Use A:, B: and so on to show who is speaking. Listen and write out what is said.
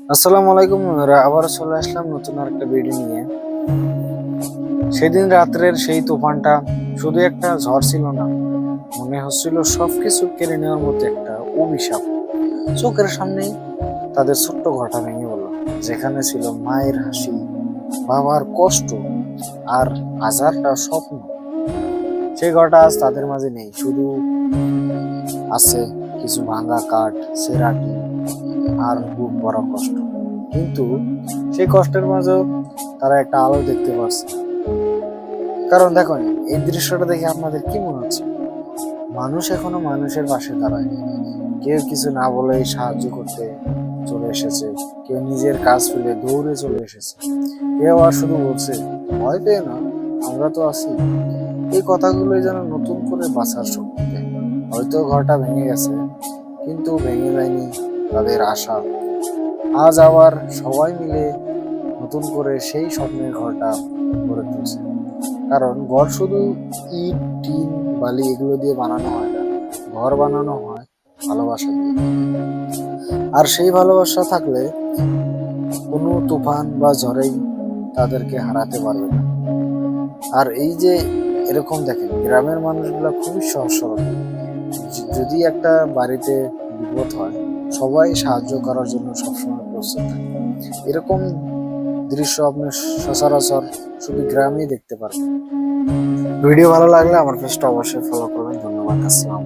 A: আসসালামু আলাইকুম বন্ধুরা, আবার চলে আসলাম নতুন আরেকটা ভিডিও নিয়ে। সেদিন রাত্রের সেই তুফানটা শুধু একটা ঝড় ছিল না, মনে হচ্ছিল সবকিছু কেড়ে নেওয়ার মতো একটা অভিশাপ। চোখের সামনেই তাদের ছোট্ট ঘরটা ভেঙে বলল, যেখানে ছিল মায়ের হাসি, বাবার কষ্ট আর হাজারটা স্বপ্ন। সেই ঘরটা আজ তাদের মাঝে নেই, শুধু আছে কিছু ভাঙা কাঠ, ছেঁড়া টিন আর বুক ভরা কষ্ট। কিন্তু সেই কষ্টের মাঝেও তারা একটা আলো দেখতে পাচ্ছে। কারণ দেখো, এই দৃশ্যটা দেখে আপনাদের কি মনে হচ্ছে? মানুষ এখনো মানুষের পাশে দাঁড়ায়, কেউ কিছু না বলেই সাহায্য করতে চলে এসেছে, কেউ নিজের কাজ ফেলে দৌড়ে চলে এসেছে, কেউ আর শুধু বলছে, ভয় পেয়ে না, আমরা তো আছি। এই কথাগুলোই যেন নতুন করে বাঁচার শক্তি দেয়। হয়তো ঘরটা ভেঙে গেছে, কিন্তু ভেঙে যায়নি তাদের আশা। আজ আবার সবাই মিলে নতুন করে সেই স্বপ্নের ঘরটা গড়ে তুলছে। কারণ ঘর শুধু ইট, টিন, বালি এগুলো দিয়ে বানানো হয় না, ঘর বানানো হয় ভালোবাসা দিয়ে। আর সেই ভালোবাসা থাকলে কোনো তুফান বা ঝড়েই তাদেরকে হারাতে পারবে না। আর এই যে এরকম দেখেন, গ্রামের মানুষগুলা খুবই সহজ সরল। যদি একটা বাড়িতে বিপদ হয়, সবাই সাহায্য করার জন্য সবসময় প্রস্তুত থাকে। এরকম দৃশ্য আপনি সচরাচর শুধু গ্রামেই দেখতে পারবেন। ভিডিও ভালো লাগলে আমার পেজটা অবশ্যই ফলো করবেন। ধন্যবাদ। আসসালাম।